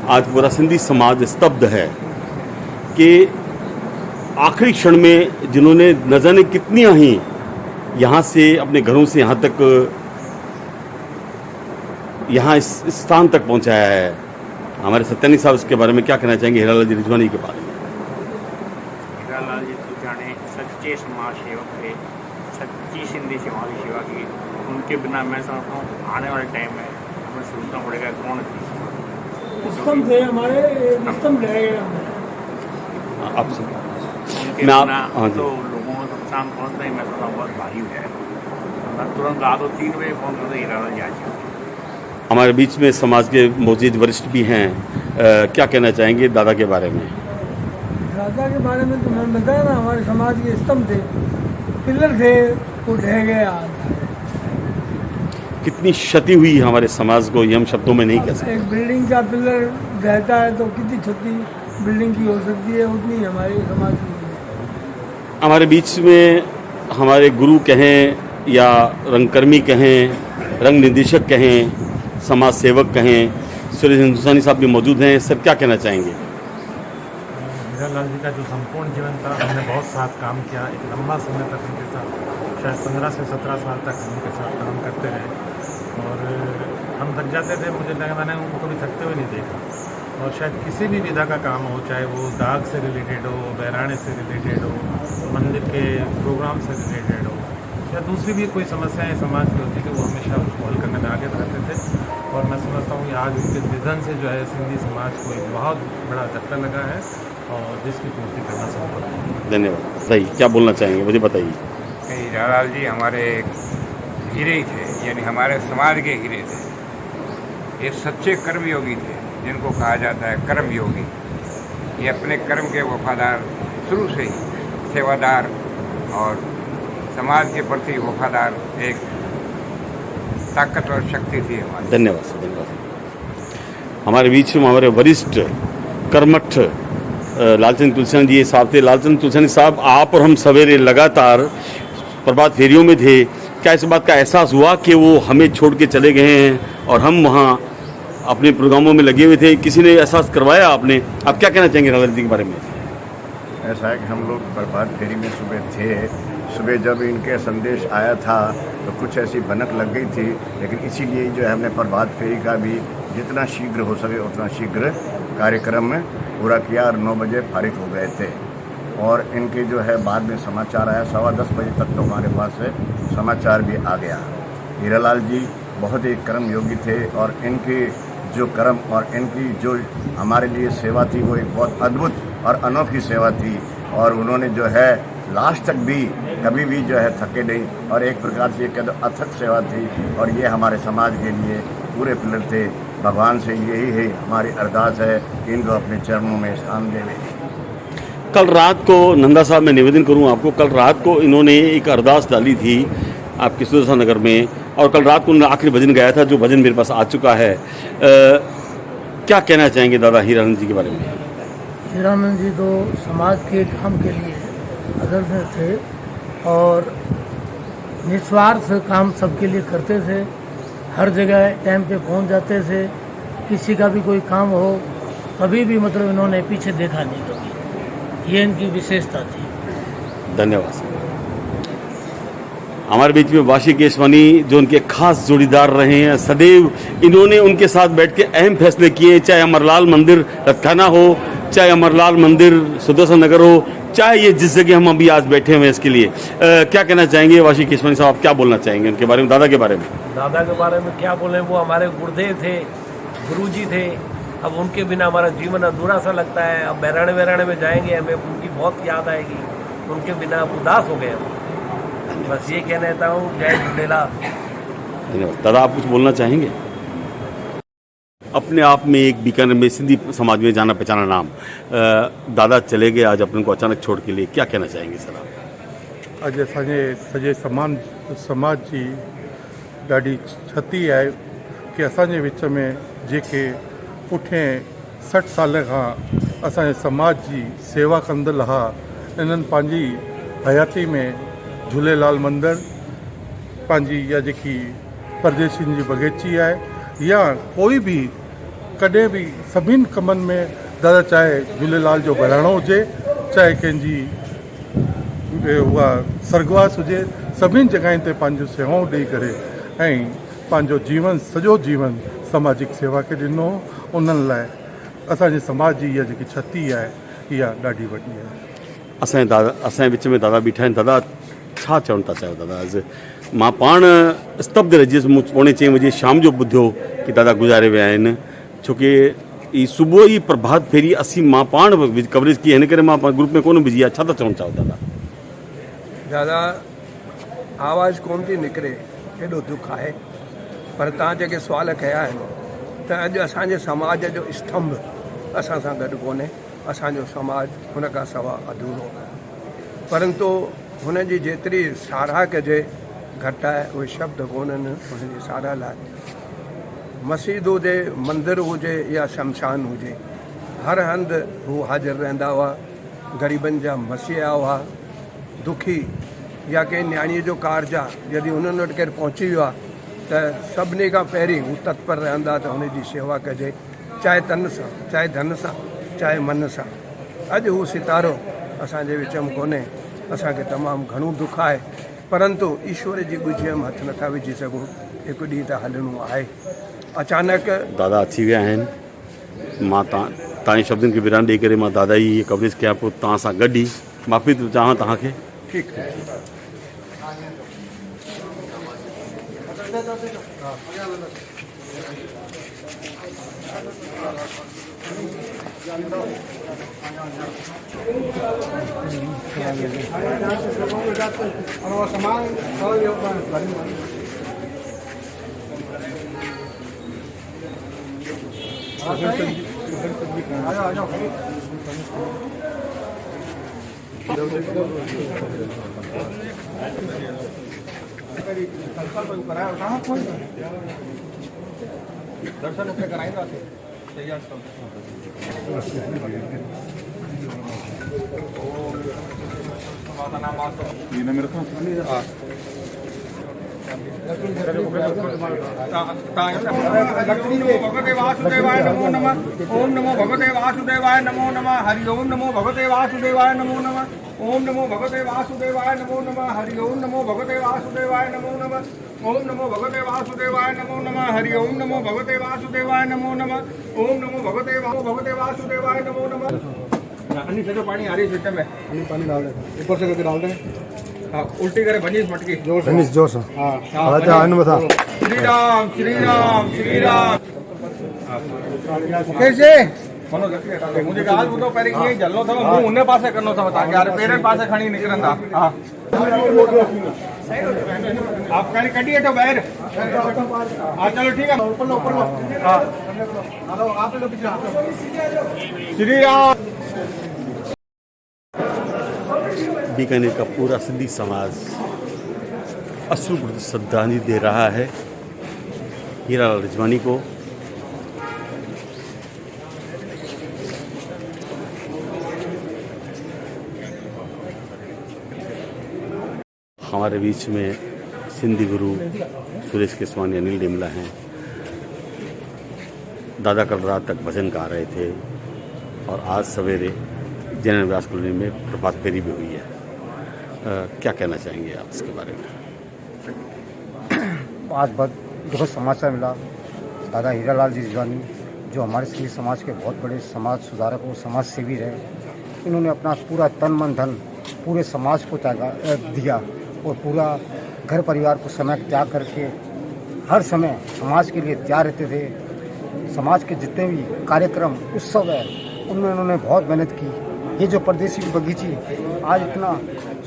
आज पूरा सिंधी समाज स्तब्ध है कि आखिरी क्षण में जिन्होंने न जाने कितनी ही यहाँ से अपने घरों से यहाँ तक यहाँ इस स्थान तक पहुँचाया है। हमारे सत्यानी साहब इसके बारे में क्या कहना चाहेंगे हीरालाल जी रिजवानी के बारे में? हीरालाल जी तो जाने सच्चे समाज सेवक थे, सच्ची सिंधी समाज की सेवा की। उनके बिना मैं समझता हूँ आने वाले टाइम में हमें सोचना पड़ेगा कौन थी। स्तंभ थे हमारे, स्तंभ रह गए आपसे उनके बिना तो लोगों को नुकसान पहुँचना ही मैं समझता हूँ बहुत भारी है। मैं तुरंत रात 3 बजे फोन करता हीरालाल जी आज। हमारे बीच में समाज के मौजूद वरिष्ठ भी हैं, क्या कहना चाहेंगे दादा के बारे में? दादा के बारे में तो मैंने बताया ना, हमारे समाज के स्तंभ थे, पिलर थे, वो ढह गए आज। कितनी क्षति हुई हमारे समाज को ये हम शब्दों में नहीं कह सकते। एक बिल्डिंग का पिलर ढहता है तो कितनी क्षति बिल्डिंग की हो सकती है, उतनी हमारे समाज की। हमारे बीच में हमारे गुरु कहें या रंगकर्मी कहें, रंग निर्देशक कहें, समाज सेवक कहें, सुरेश हिंदुस्तानी साहब भी मौजूद हैं। सर क्या कहना चाहेंगे? हीरालाल जी का जो संपूर्ण जीवन था, हमने बहुत साथ काम किया। एक लंबा समय तक उनके साथ, शायद 15 से 17 साल तक उनके साथ काम करते रहे और हम थक जाते थे। मुझे लगा मैंने उनको कभी थकते हुए नहीं देखा। और शायद किसी भी विधा का काम हो, चाहे वो दाग से रिलेटेड हो, बहराने से रिलेटेड हो, मंदिर के प्रोग्राम से रिलेटेड हो, या दूसरी भी कोई समस्याएं समाज की होती थी, वो हमेशा उसको हल करने में आगे रहते थे। और मैं समझता हूँ कि आज उनके निधन से जो है सिंधी समाज को एक बहुत बड़ा धक्का लगा है और जिसकी पूर्ति करना संभव है। धन्यवाद। सही, क्या बोलना चाहेंगे मुझे बताइए? हीरालाल जी हमारे हीरे ही थे, यानी हमारे समाज के हीरे थे। ये सच्चे कर्मयोगी थे, जिनको कहा जाता है कर्म योगी। ये अपने कर्म के वफादार, शुरू से ही सेवादार और समाज के प्रति वफादार एक ताकत और शक्ति थी हमारी। धन्यवाद सर, धन्यवाद। हमारे बीच में हमारे वरिष्ठ कर्मठ लालचंद तुलसियानी जी साहब थे। लालचंद तुलसियानी साहब, आप और हम सवेरे लगातार प्रभात फेरियों में थे। क्या इस बात का एहसास हुआ कि वो हमें छोड़ के चले गए हैं और हम वहाँ अपने प्रोग्रामों में लगे हुए थे? किसी ने एहसास करवाया आपने? आप क्या कहना चाहेंगे लालचंद जी के बारे में? ऐसा है कि हम लोग प्रभात फेरी में सुबह थे। सुबह जब इनके संदेश आया था तो कुछ ऐसी भनक लग गई थी, लेकिन इसीलिए जो है हमने प्रभात फेरी का भी जितना शीघ्र हो सके उतना शीघ्र कार्यक्रम में पूरा किया और 9 बजे फारिग हो गए थे। और इनके जो है बाद में समाचार आया, 10:15 बजे तक तो हमारे पास से समाचार भी आ गया। हीरालाल जी बहुत ही कर्म योगी थे और इनकी जो कर्म और इनकी जो हमारे लिए सेवा थी वो एक बहुत अद्भुत और अनोखी सेवा थी। और उन्होंने जो है लास्ट तक भी कभी भी जो है थके नहीं और एक प्रकार से कह दो अथक सेवा थी। और ये हमारे समाज के लिए पूरे पिलर थे। भगवान से यही है हमारी अरदास है कि इनको अपने चरणों में स्थान देवे। कल रात को नंदा साहब, मैं निवेदन करूं आपको, कल रात को इन्होंने एक अरदास डाली थी आपके सुदर्शन नगर में और कल रात को उन्होंने आखिरी भजन गाया था, जो भजन मेरे पास आ चुका है। क्या कहना चाहेंगे दादा हीरानंद जी के बारे में? हीरानंद जी तो समाज के काम के लिए अग्रसर थे और निस्वार्थ काम सबके लिए करते थे। हर जगह टाइम पे पहुंच जाते थे। किसी का भी कोई काम हो कभी भी मतलब इन्होंने पीछे देखा नहीं कभी। ये इनकी विशेषता थी। धन्यवाद सर। हमारे बीच में वाशी केशवानी, जो उनके खास जोड़ीदार रहे हैं, सदैव इन्होंने उनके साथ बैठ के अहम फैसले किए, चाहे अमरलाल मंदिर रतखाना हो, चाहे अमरलाल मंदिर सुदर्शन नगर हो, चाहे ये जिस जगह हम अभी आज बैठे हुए हैं इसके लिए। क्या कहना चाहेंगे वाशी केशवानी साहब? आप क्या बोलना चाहेंगे उनके बारे में, दादा के बारे में? दादा के बारे में क्या बोलें, वो हमारे गुरुदेव थे, गुरुजी थे। अब उनके बिना हमारा जीवन अधूरा सा लगता है। अब बहराने में जाएंगे, हमें उनकी बहुत याद आएगी। उनके बिना उदास हो गए हम। बस ये कहना चाहता हूँ, जय झूलेलाल। धन्यवाद। दादा आप कुछ बोलना चाहेंगे? अपने आप में एक बीकानेर में सिंधी समाज में जाना पहचाना नाम, दादा चले गए आज अपन को अचानक छोड़ के लिए, क्या कहना चाहेंगे सर आप? अॼु असांजे सॼे समाज जी ॾाढी क्षति आहे कि असांजे विच में जेके पुठिएं 60 साल खां असांजे समाज जी सेवा कंदल हुआ, इन्हनि पंहिंजी हयाती में झूलेलाल मंदिर, पंहिंजी इहा जेकी परदेसियुनि जी बगीची आहे या कोई भी कॾहिं बि सभिनि कमनि में दादा, चाहे झूलेलाल जो बहिराणो हुजे, चाहे कंहिंजी उहा सरगवास हुजे, सभिनि जॻहियुनि ते पंहिंजो सेवाऊं ॾेई करे ऐं पंहिंजो जीवन, सॼो जीवन सामाजिक सेवा खे ॾिनो। उन्हनि लाइ असांजे समाज जी इहा जेकी क्षति आहे इहा ॾाढी वॾी आहे। असांजे विच में दादा बीठा आहिनि। दादा छा चवणु था चाहियो? दादा मां पाण स्तब्ध रहियसि। मूं 4:45 शाम जो ॿुधियो कि दादा गुज़ारे विया आहिनि, छोकी ई सुबुह जी प्रभात फेरी मां पाण कवरेज की, हिन करे मां ग्रुप में कोन विझी आहे। छा था चवणु चाहियो दादा? दादा आवाज़ कोन थी निकिरे, हेॾो दुख आहे। पर तव्हां जेके सुवाल कया आहिनि त अॼु असांजे समाज जो स्तंभ असां सां गॾु कोन्हे। असांजो समाज हुन खां सवा अधूरो, परंतु हुन जी जेतिरी साराह कजे घटि आहे। उहे शब्द कोन्हनि हुनजी साराह लाइ। मस्जिद हुजे, मंदरु हुजे या शमशान हुजे, हर हंधि हू हाज़िर रहंदा हुआ। ग़रीबनि जा मसीहा हुआ। दुखी या कंहिं न्याणीअ जो कारज आहे, यदि उन्हनि वटि केरु पहुची वियो आहे त सभिनी खां पहिरीं हू तत्पर रहंदा त हुनजी शेवा कजे, चाहे तन सां, चाहे धन सां, चाहे मन सां। अॼु हू सितारो असांजे विच में कोन्हे। असांखे तमामु घणो दुख आहे, परंतु ईश्वर जी ॻुझीअ में हथु नथा विझी सघूं। हिकु ॾींहुं त हलणो आहे। अचानक दादा अची विया आहिनि। मां तव्हांजे शब्दनि खे विराम ॾेई करे मां दादा जी कवरेज कयां पोइ तव्हां सां गॾु ई माफ़ी थो चाहियां तव्हांखे। ठीकु आहे। दर्शन उते कराईंदासीं। भगवते वासुदेवाय नमो नमः। ओम नमो भगवते वासुदेवाय नमो नमः। हरि ओम नमो भगवते वासुदेवाय नमो नमः। ओम नमो भगवते वासुदेवाय नमो नमः। हरि ओम नमो भगवते वासुदेवाय नमो नमः। ओम नमो भगवते वासुदेवाय नमो नमः। हरि ओम नमो भगवते वासुदेवाय नमो नमः। ओम नमो भगवते वासुदेवाय नमो नमः। अन्नी से जो पानी आ रही है सिस्टम में, अन्नी पानी डाल दे, ऊपर से करके डाल दें। हाँ, उल्टी करे बनीस मटकी जोर से, जोर से। हाँ, श्री राम श्री राम श्री राम। कैसे मुझे गाल ॿुधो, पहिरीं ईअं ई हलणो अथव, मुंहुं हुन पासे करिणो अथव तव्हांखे, यार पेरनि पासे खणी निकिरंदा। हा, आप कहीं कटिए तो बाहर। हाँ चलो ठीक है। हाँ श्री राम। बीकानेर का पूरा सिंधी समाज अश्रुपूर्ण श्रद्धांजलि दे रहा है हीरालाल रिजवानी को। हमारे बीच में सिंधी गुरु सुरेश केसवानी, अनिल डिमला हैं। दादा कल रात तक भजन गा रहे थे और आज सवेरे जनरल व्यास कॉलोनी में प्रभात फेरी भी हुई है। क्या कहना चाहेंगे आप इसके बारे में? आज बहुत दुखद समाचार मिला। दादा हीरालाल जी रिजवानी जो हमारे सिंधी समाज के बहुत बड़े समाज सुधारक और समाज सेवी रहे, इन्होंने अपना पूरा तन मन धन पूरे समाज को दिया और पूरा घर परिवार को समय त्याग करके हर समय समाज के लिए तैयार रहते थे। समाज के जितने भी कार्यक्रम उत्सव है उनमें उन्होंने बहुत मेहनत की। ये जो परदेसी की बगीची आज इतना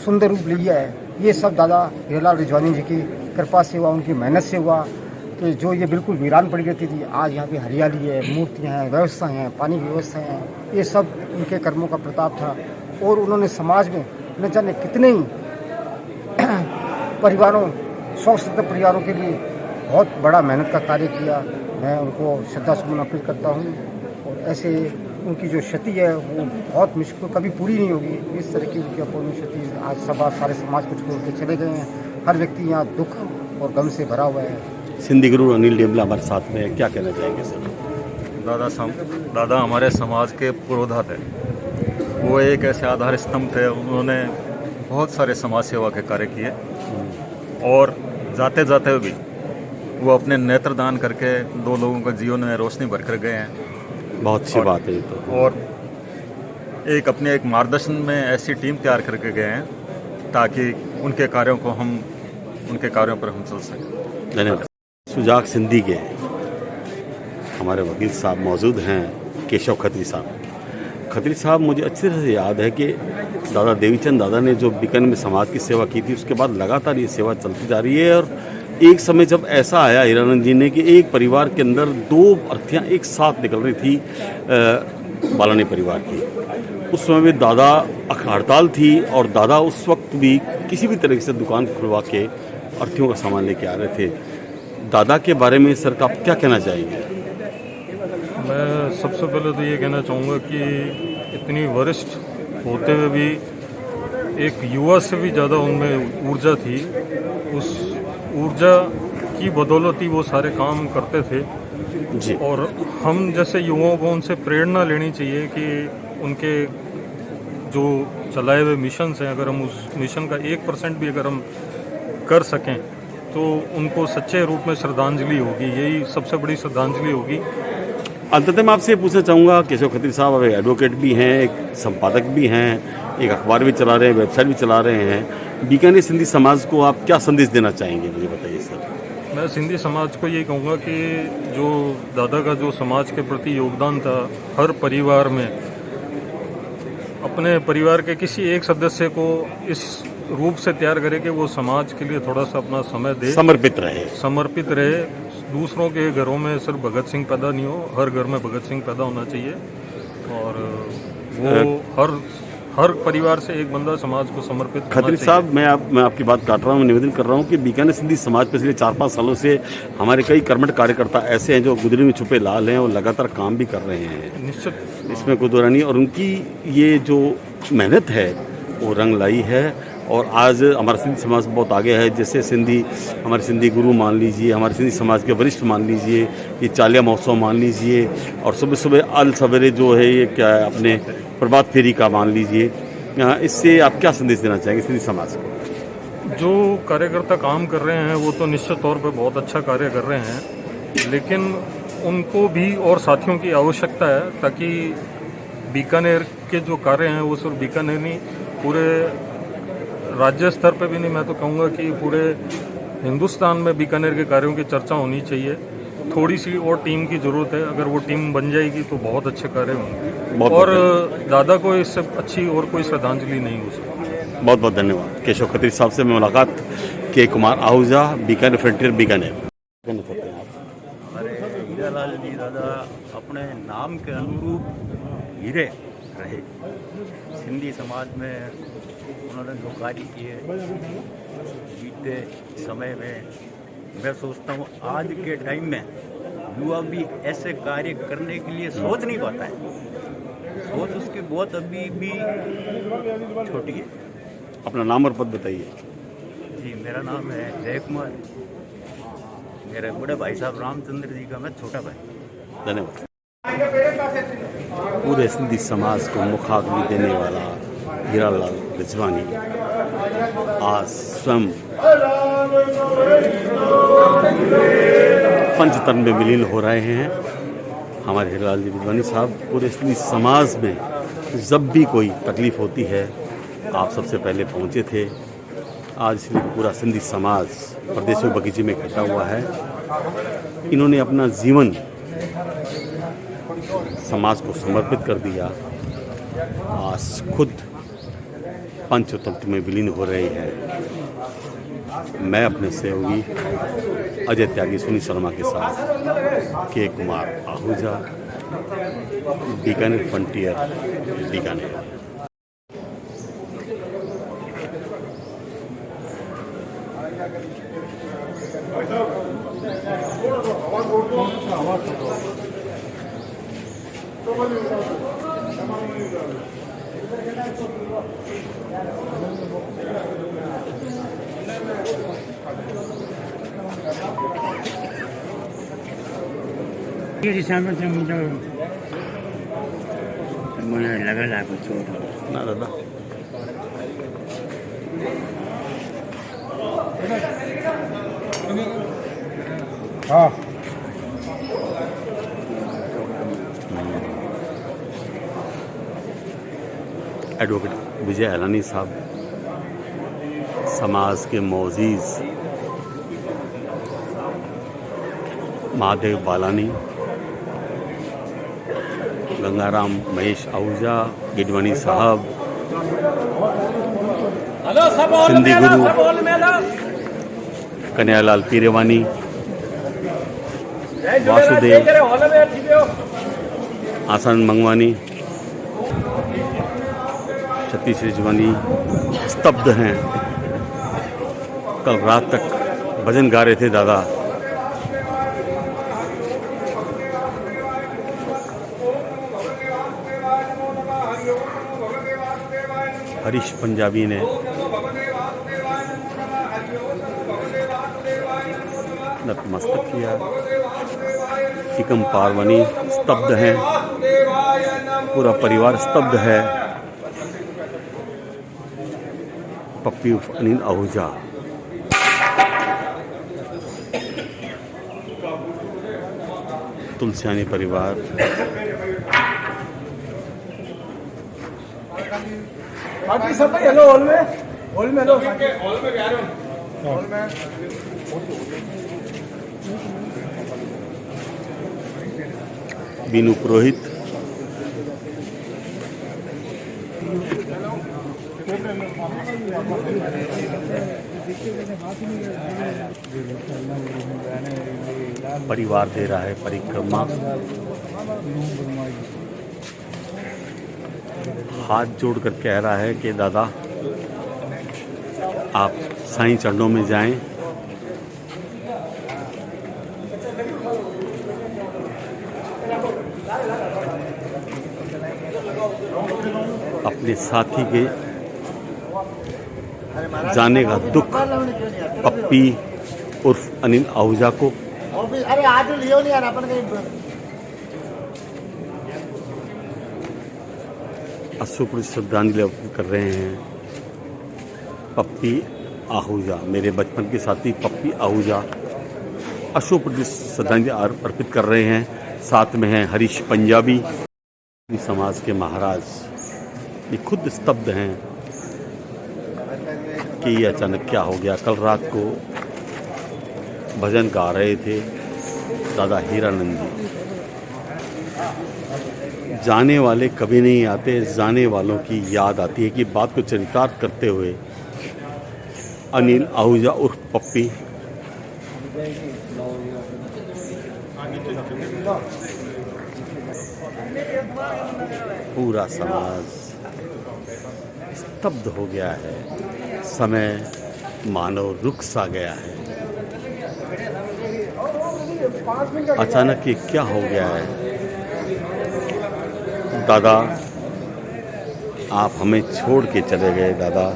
सुंदर रूप लिया है, ये सब दादा हीरालाल रिजवानी जी की कृपा से हुआ, उनकी मेहनत से हुआ। कि जो ये बिल्कुल वीरान पड़ी रहती थी, आज यहाँ पे हरियाली है, मूर्तियाँ हैं, व्यवस्था हैं, पानी की व्यवस्था है, ये सब उनके कर्मों का प्रताप था। और उन्होंने समाज में न जाने कितने ही परिवारों, 170 परिवारों के लिए बहुत बड़ा मेहनत का कार्य किया। मैं उनको श्रद्धा सुमन अर्पित करता हूँ। और ऐसे उनकी जो क्षति है वो बहुत मुश्किल, कभी पूरी नहीं होगी। इस तरह की उनकी अपूर्ण क्षति आज सारे समाज को छोड़ के चले गए हैं। हर व्यक्ति यहाँ दुख और गम से भरा हुआ है। सिंधी गुरु अनिल डिमला हमारे साथ में, क्या कहना चाहेंगे सर? दादा हमारे समाज के पुरोधा थे। वो एक ऐसे आधार स्तंभ थे, उन्होंने बहुत सारे समाज सेवा के कार्य किए और जाते जाते भी वो अपने नेत्र दान करके 2 लोगों के जीवन में रोशनी भर कर गए हैं। बहुत अच्छी बात है ये तो। और अपने एक मार्गदर्शन में ऐसी टीम तैयार करके गए हैं ताकि उनके कार्यों पर हम चल सकें। धन्यवाद। सुजाग सिंधी के हमारे वकील साहब मौजूद हैं, केशव खत्री साहब। खत्री साहब, मुझे अच्छी तरह से याद है कि दादा देवीचंद दादा ने जो बीकानेर में समाज की सेवा की थी, उसके बाद लगातार ये सेवा चलती जा रही है। और एक समय जब ऐसा आया हीरानंद जी ने कि एक परिवार के अंदर 2 अर्थियाँ एक साथ निकल रही थी बालानी परिवार की, उस समय भी दादा हड़ताल थी और दादा उस वक्त भी किसी भी तरह से दुकान खुलवा के अर्थियों का सामान लेके आ रहे थे। दादा के बारे में सर आप क्या कहना चाहेंगे? मैं सबसे पहले तो ये कहना चाहूँगा कि इतनी वरिष्ठ होते हुए भी एक युवा से भी ज़्यादा उनमें ऊर्जा थी। उस ऊर्जा की बदौलत ही वो सारे काम करते थे जी। और हम जैसे युवाओं को उनसे प्रेरणा लेनी चाहिए कि उनके जो चलाए हुए मिशन हैं, अगर हम उस मिशन का 1% भी अगर हम कर सकें तो उनको सच्चे रूप में श्रद्धांजलि होगी। यही सबसे बड़ी श्रद्धांजलि होगी। अंततः मैं आपसे पूछना चाहूँगा, केशव खत्री साहब अब एडवोकेट भी हैं, एक संपादक भी हैं, एक अखबार भी चला रहे हैं, वेबसाइट भी चला रहे हैं। बीकानेर सिंधी समाज को आप क्या संदेश देना चाहेंगे, मुझे बताइए सर। मैं सिंधी समाज को ये कहूँगा कि जो दादा का जो समाज के प्रति योगदान था, हर परिवार में अपने परिवार के किसी एक सदस्य को इस रूप से तैयार करे कि वो समाज के लिए थोड़ा सा अपना समय दे, समर्पित रहे। दूसरों के घरों में सिर्फ भगत सिंह पैदा नहीं हो, हर घर में भगत सिंह पैदा होना चाहिए और वो हर परिवार से एक बंदा समाज को समर्पित करना चाहिए। खत्री साहब, मैं आपकी बात काट रहा हूँ, निवेदन कर रहा हूँ कि बीकानेर सिंधी समाज पिछले 4-5 सालों से हमारे कई कर्मठ कार्यकर्ता ऐसे हैं जो गुदरी में छुपे लाल हैं और लगातार काम भी कर रहे हैं। निश्चित, इसमें कोई दो राय नहीं। और उनकी ये जो मेहनत है वो रंग लाई है और आज हमारा सिंधी समाज बहुत आगे है। जैसे हमारे सिंधी गुरु मान लीजिए, हमारे सिंधी समाज के वरिष्ठ मान लीजिए, ये चालिया महोत्सव मान लीजिए, और सुबह सुबह अल सवेरे जो है ये क्या है अपने प्रभात फेरी का मान लीजिए। इससे आप क्या संदेश देना चाहेंगे सिंधी समाज को? जो कार्यकर्ता काम कर रहे हैं वो तो निश्चित तौर पे बहुत अच्छा कार्य कर रहे हैं, लेकिन उनको भी और साथियों की आवश्यकता है ताकि बीकानेर के जो कार्य हैं वो सिर्फ बीकानेर नहीं, पूरे राज्य स्तर पे भी नहीं, मैं तो कहूँगा कि पूरे हिंदुस्तान में बीकानेर के कार्यों की चर्चा होनी चाहिए। थोड़ी सी और टीम की ज़रूरत है, अगर वो टीम बन जाएगी तो बहुत अच्छे कार्य होंगे और दादा को इससे अच्छी और कोई श्रद्धांजलि नहीं हो सकती। बहुत बहुत धन्यवाद। केशव खत्री साहब से मैं मुलाकात, के कुमार आहूजा, बीकानेर फ्रंटियर, बीकानेर। हमारे हीरालाल जी दादा अपने नाम के अनुरूप हीरे रहे। सिंधी समाज में उन्होंने जो कार्य किए बीते समय में, मैं सोचता हूँ आज के टाइम में युवा भी ऐसे कार्य करने के लिए सोच नहीं पाता है। सोच उसकी बहुत अभी भी छोटी है। अपना नाम और पद बताइए। जी, मेरा नाम है जय कुमार। मेरे बड़े भाई साहब रामचंद्र जी का मैं छोटा भाई। धन्यवाद। पूरे सिंधी समाज को मुखाग्नि देने वाला हीरालाल रिजवानी आज स्वयं पंचतन में विलीन हो रहे हैं। हमारे हीरालाल जी रिजवानी साहब पूरे सिंधी समाज में जब भी कोई तकलीफ होती है आप सबसे पहले पहुंचे थे। आज इसलिए पूरा सिंधी समाज परदेसी बगीचे में इकट्ठा हुआ है। इन्होंने अपना जीवन समाज को समर्पित कर दिया। आज खुद पंचतंत्र में विलीन हो रहे हैं। मैं अपने सहयोगी अजय त्यागी सुनील शर्मा के साथ के कुमार आहूजा, बीकानेर फ्रंटियर, बीकानेर। ये हिसाब से मुझे लगा ला कुछ ना दादा हाँ एडवोकेट विजय अलानी साहब समाज के मोअज़्ज़िज़ महादेव बालानी, गंगाराम महेश आहूजा, गिडवानी साहब, सिंधी गुरु कन्हैयालाल पीरेवानी, वासुदेव आसान मंगवानी, सतीश रिजवानी स्तब्ध हैं। कल रात तक भजन गा रहे थे दादा। हरीश पंजाबी ने नतमस्तक किया। चिकम पारवानी स्तब्ध हैं, पूरा परिवार स्तब्ध है। पप्पी उर्फ अनिल आहूजा, तुलसियानी परिवार, बाकी सब भाई हेलो हॉल में हेलो हॉल में बीनू पुरोहित, परिवार दे रहा है परिक्रमा। हाथ जोड़कर कह रहा है कि दादा आप साईं चरणों में जाएं। अपने साथी के जाने का दुख पप्पी उर्फ अनिल आहूजा को अरे आज लियो नहीं यार अपन अश्रुपूर्ण श्रद्धांजलि अर्पित कर रहे हैं। पप्पी आहूजा, मेरे बचपन के साथी पप्पी आहूजा अश्रुपूर्ण श्रद्धांजलि अर्पित कर रहे हैं। साथ में हैं हरीश पंजाबी, समाज के महाराज। ये खुद स्तब्ध हैं कि ये अचानक क्या हो गया। कल रात को भजन गा रहे थे दादा हीरानंद जी। जाने वाले कभी नहीं आते, जाने वालों की याद आती है कि बात को चरितार्थ करते हुए अनिल आहूजा उर्फ पप्पी पूरा समाज स्तब्ध हो गया है। समय मानो रुक सा गया है। अचानक ये क्या हो गया है। दादा आप हमें छोड़ के चले गए। दादा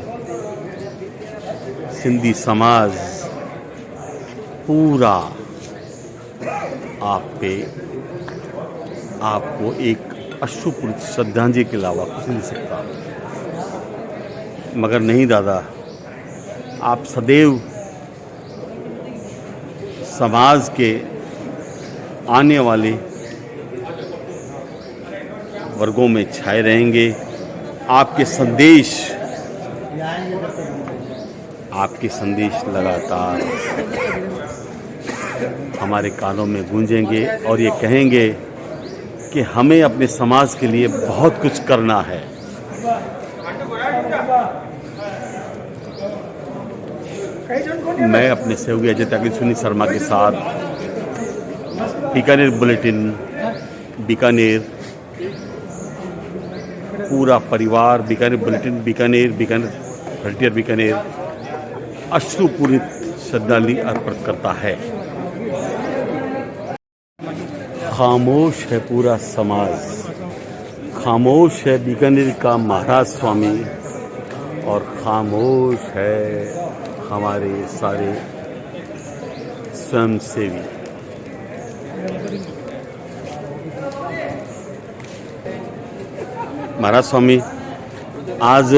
सिंधी समाज पूरा आप पे आपको एक अश्रुपूर्ण श्रद्धांजलि के अलावा कुछ नहीं सकता। मगर नहीं दादा, आप सदैव समाज के आने वाले वर्गों में छाए रहेंगे। आपके संदेश लगातार हमारे कानों में गूंजेंगे और ये कहेंगे कि हमें अपने समाज के लिए बहुत कुछ करना है। मैं अपने सहयोगी अजय त्यागी सुनील शर्मा के साथ बीकानेर बुलेटिन, बीकानेर पूरा परिवार, बीकानेर बुलेटिन, बीकानेर हेल्टियर बीकानेर अश्रुपूरित श्रद्धांजलि अर्पित करता है। खामोश है पूरा समाज, खामोश है बीकानेर का महाराज स्वामी और खामोश है हमारे सारे स्वयंसेवी। महाराज स्वामी, आज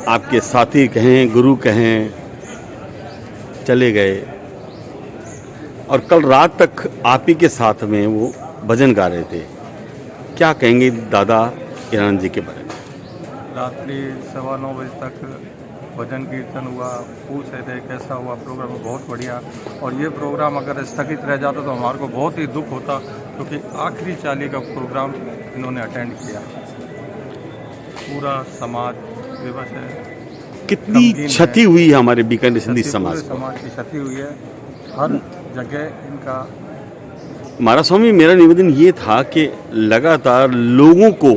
आपके साथी कहें, गुरु कहें, चले गए और कल रात तक आप ही के साथ में वो भजन गा रहे थे। क्या कहेंगे दादा हीरानंद जी के बारे में? रात्रि 9:15 बजे तक भजन कीर्तन हुआ, पूछ रहे थे कैसा हुआ प्रोग्राम, बहुत बढ़िया। और ये प्रोग्राम अगर स्थगित रह जाता तो हमारे को बहुत ही दुख होता, क्योंकि आखिरी चाली का प्रोग्राम इन्होंने अटेंड किया। पूरा समाज विवश है। कितनी क्षति हुई है हमारे बीकानेर सिंधी समाज को? समाज की क्षति हुई है, हर जगह इनका। महाराज स्वामी, मेरा निवेदन ये था कि लगातार लोगों को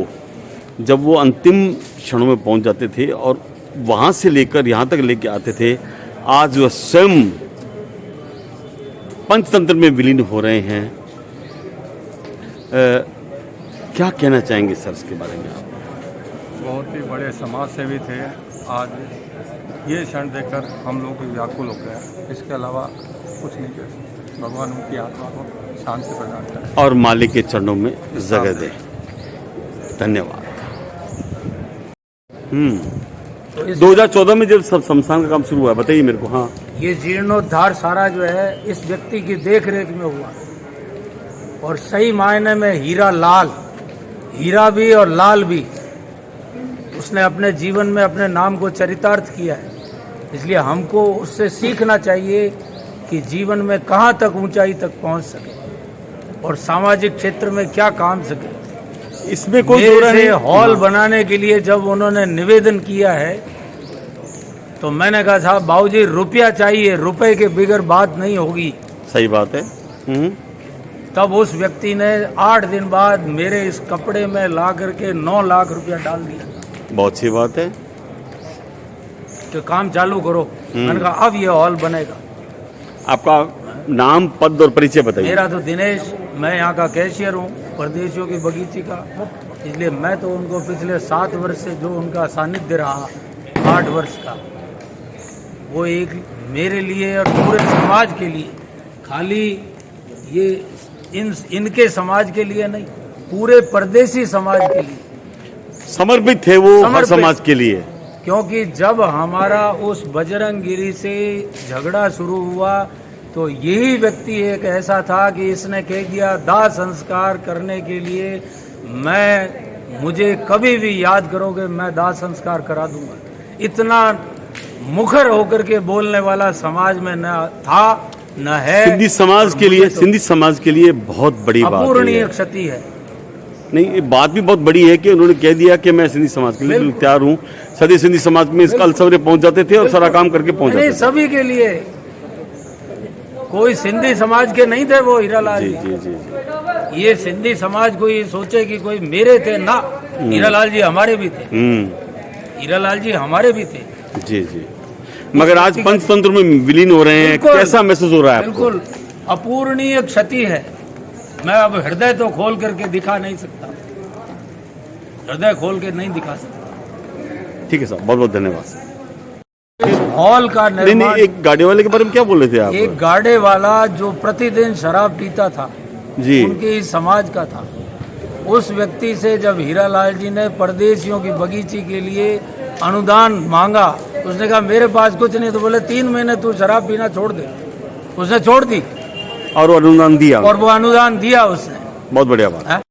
जब वो अंतिम क्षणों में पहुंच जाते थे और वहाँ से लेकर यहाँ तक लेके आते थे, आज वह स्वयं पंचतंत्र में विलीन हो रहे हैं। क्या कहना चाहेंगे सर इसके बारे में आप? बहुत ही बड़े समाज सेवी थे। आज ये क्षण देखकर हम लोग भी व्याकुल हो गए। इसके अलावा कुछ नहीं कर सकते। भगवान उनकी आत्मा को शांति प्रदान करें और मालिक के चरणों में जगह दे। धन्यवाद। 2014 में जब सब शमशान का काम शुरू हुआ, बताइए मेरे को। हाँ, ये जीर्णोद्धार सारा जो है इस व्यक्ति की देख रेख में हुआ और सही मायने में हीरा लाल, हीरा भी और लाल भी, उसने अपने जीवन में अपने नाम को चरितार्थ किया है। इसलिए हमको उससे सीखना चाहिए कि जीवन में कहाँ तक ऊंचाई तक पहुंच सके और सामाजिक क्षेत्र में क्या काम सके। इसमें कोई मेरे हॉल बनाने के लिए जब उन्होंने निवेदन किया है तो मैंने कहा साहब बाबूजी रुपया चाहिए, रुपए के बिगर बात नहीं होगी। सही बात है। तब उस व्यक्ति ने 8 दिन बाद मेरे इस कपड़े में ला करके 9 लाख रुपया डाल दिया। बहुत सी बात है कि काम चालू करो। मैंने कहा अब ये हॉल बनेगा। आपका नाम, पद और परिचय बताइए। मेरा तो दिनेश, मैं यहाँ का कैशियर हूँ परदेशियों की बगीचे का। इसलिए मैं तो उनको पिछले 7 वर्ष से जो उनका सानिध्य रहा, 8 वर्ष का, वो एक मेरे लिए और पूरे समाज के लिए, खाली ये इनके समाज के लिए नहीं, पूरे परदेशी समाज के लिए समर्पित थे वो, हर समाज के लिए। क्योंकि जब हमारा उस बजरंग गिरी से झगड़ा शुरू हुआ तो यही व्यक्ति एक ऐसा था कि इसने कह दिया दाह संस्कार करने के लिए मुझे कभी भी याद करोगे मैं दाह संस्कार करा दूंगा। इतना मुखर होकर के बोलने वाला समाज में न था न है। सिंधी समाज के लिए, सिंधी समाज के लिए बहुत बड़ी बात है, अपूरणीय क्षति है। नहीं, ये बात भी बहुत बड़ी है कि उन्होंने कह दिया कि मैं सिंधी समाज के लिए तैयार हूँ। सदी सिंधी समाज में कल सवेरे पहुंच जाते थे और सारा काम करके पहुंच जाते थे। सभी के लिए, कोई सिंधी समाज के नहीं थे वो हीरालाल जी। जी जी जी। ये सिंधी समाज को ये सोचे कि कोई मेरे थे ना, हीरालाल जी हमारे भी थे। हीरालाल जी हमारे भी थे। जी जी। मगर आज पंचतंत्र में विलीन हो रहे हैं, कैसा महसूस हो रहा है? बिल्कुल अपूरणीय क्षति है। मैं अब हृदय तो खोल करके दिखा नहीं सकता, हृदय खोल के नहीं दिखा सकता। ठीक है साहब, बहुत बहुत धन्यवाद। हॉल का निर्माण, एक गाड़ी वाले के बारे में क्या बोल रहे थे आप? एक गाड़े वाला जो प्रतिदिन शराब पीता था जी, उनके ही समाज का था। उस व्यक्ति से जब हीरालाल जी ने परदेशियों की बगीचे के लिए अनुदान मांगा, उसने कहा मेरे पास कुछ नहीं, तो बोले 3 महीने तू शराब पीना छोड़ दे। उसने छोड़ दी और वो अनुदान दिया, और वो अनुदान दिया उसने। बहुत बढ़िया बात है।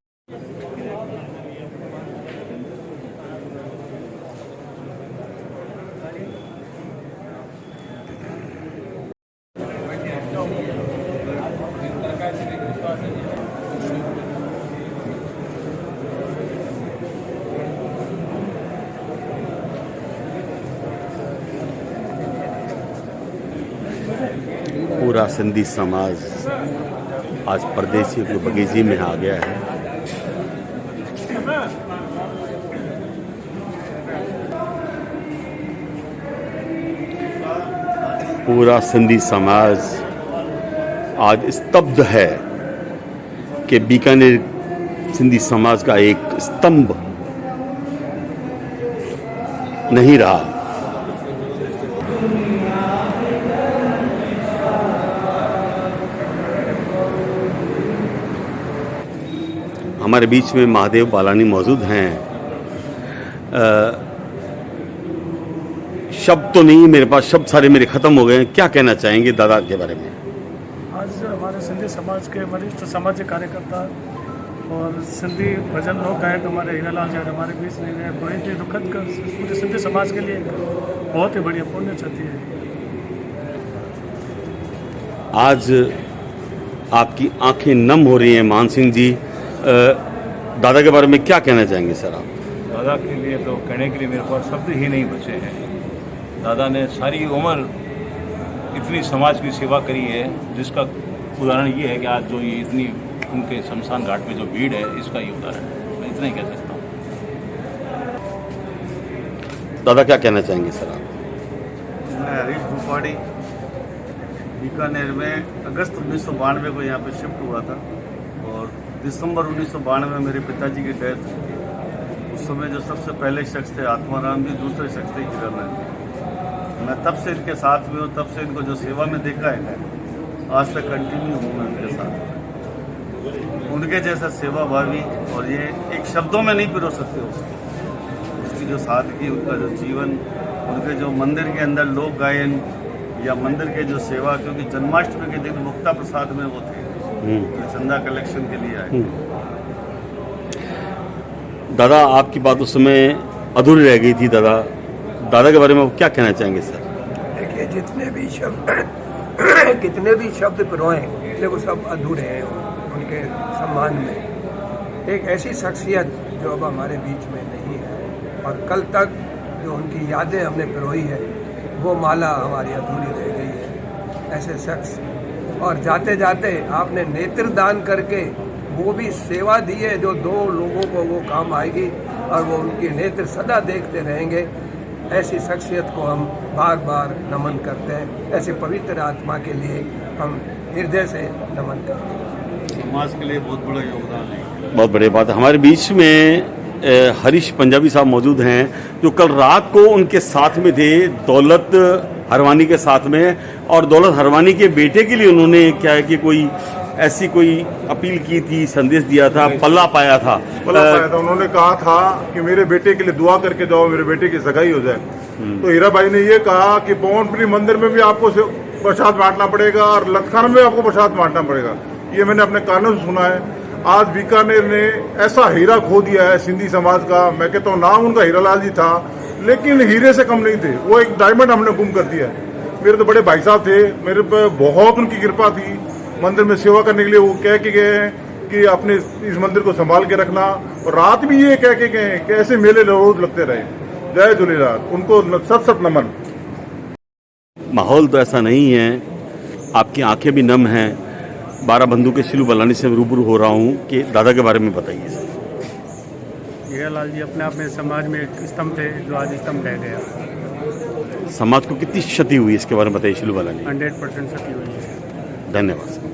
पूरा सिंधी समाज आज परदेसी के बगीचे में आ गया है। पूरा सिंधी समाज आज स्तब्ध है कि बीकानेर सिंधी समाज का एक स्तंभ नहीं रहा। हमारे बीच में महादेव बालानी मौजूद हैं। शब्द तो नहीं मेरे पास, शब्द सारे मेरे ख़त्म हो गए हैं। क्या कहना चाहेंगे दादा के बारे में? आज हमारे सिंधी समाज के वरिष्ठ सामाजिक कार्यकर्ता और सिंधी भजन लोक गायक हमारे हीरालाल जी हमारे बीच नहीं रहे, बहुत ही दुखद पूरे सिंधी समाज के लिए बहुत ही बढ़िया पुण्य क्षति है। आज आपकी आंखें नम हो रही हैं मान सिंह जी, दादा के बारे में क्या कहना चाहेंगे सर आप? दादा के लिए तो कहने के लिए मेरे पास शब्द ही नहीं बचे हैं। दादा ने सारी उम्र इतनी समाज की सेवा करी है, जिसका उदाहरण ये है कि आज जो ये इतनी उनके शमशान घाट में जो भीड़ है, इसका ये उदाहरण है। मैं इतना ही कह सकता हूँ। दादा क्या कहना चाहेंगे सर आप? मैं हरीश भूपाड़ी, बीकानेर में अगस्त 1992 को यहाँ पे शिफ्ट हुआ था और दिसंबर 1992 में मेरे पिताजी की डेथ हुई। उस समय जो सबसे पहले शख्स थे आत्माराम जी, दूसरे शख्स थे हीरालाल जी। मैं तब से इनके साथ में हूँ, तब से इनको जो सेवा में देखा है आज तक कंटिन्यू हूँ मैं उनके साथ। उनके जैसा सेवा भावी और ये एक शब्दों में नहीं पिरो सकते उसकी जो सादगी, उनका जो जीवन, उनके जो मंदिर के अंदर लोक गायन या मंदिर के जो सेवा, क्योंकि जन्माष्टमी के दिन मुक्ता प्रसाद में वो थे जो चंदा कलेक्शन के लिए आए। दादा आपकी बात उस समय अधूरी रह गई थी। दादा के बारे में क्या कहना चाहेंगे सर? देखिए, जितने भी शब्द पिरोए देखो सब अधूरे हैं उनके सम्मान में। एक ऐसी शख्सियत जो अब हमारे बीच में नहीं है और कल तक जो उनकी यादें हमने पिरोई है वो माला हमारी अधूरी रह गई है। ऐसे शख्स, और जाते जाते आपने नेत्रदान करके वो भी सेवा दी है जो दो लोगों को वो काम आएगी और वो उनके नेत्र सदा देखते रहेंगे। ऐसी शख्सियत को हम बार बार नमन करते हैं। ऐसे पवित्र आत्मा के लिए हम हृदय से नमन करते हैं। समाज के लिए बहुत बड़ा योगदान है। बहुत बड़ी बात है। हमारे बीच में हरीश पंजाबी साहब मौजूद हैं जो कल रात को उनके साथ में थे, दौलत हरवानी के साथ में। और दौलत हरवानी के बेटे के लिए उन्होंने क्या है कि कोई ऐसी कोई अपील की थी, संदेश दिया था, पल्ला पाया था। उन्होंने कहा था कि मेरे बेटे के लिए दुआ करके जाओ, मेरे बेटे की सगाई हो जाए। तो हीरा भाई ने ये कहा कि पवनपुरी मंदिर में भी आपको प्रसाद बांटना पड़ेगा और लखनऊ में आपको प्रसाद बांटना पड़ेगा। ये मैंने अपने कानों से सुना है। आज बीकानेर ने ऐसा हीरा खो दिया है सिंधी समाज का। मैं कहता हूँ नाम उनका हीरालाल जी था, लेकिन हीरे से कम नहीं थे। वो एक डायमंड हमने गुम कर दिया। मेरे तो बड़े भाई साहब थे, मेरे पे बहुत उनकी कृपा थी। मंदिर में सेवा करने के लिए वो कह के गए हैं कि अपने इस मंदिर को संभाल के रखना, और रात भी ये कह के गए हैं कि ऐसे मेले रोज लगते रहे। जय झूलेलाल, उनको सत सत नमन। माहौल तो ऐसा नहीं है, आपकी आंखें भी नम हैं। बाराबंधु के शिलू बलानी से रूबरू हो रहा हूँ कि दादा के बारे में बताइए सर। हीरालाल जी अपने आप में समाज में एक स्तंभ थे जो आज स्तंभ रह गया। समाज को कितनी क्षति हुई इसके बारे में बताइए शिलू बलानी। 100% क्षति हुई है। धन्यवाद।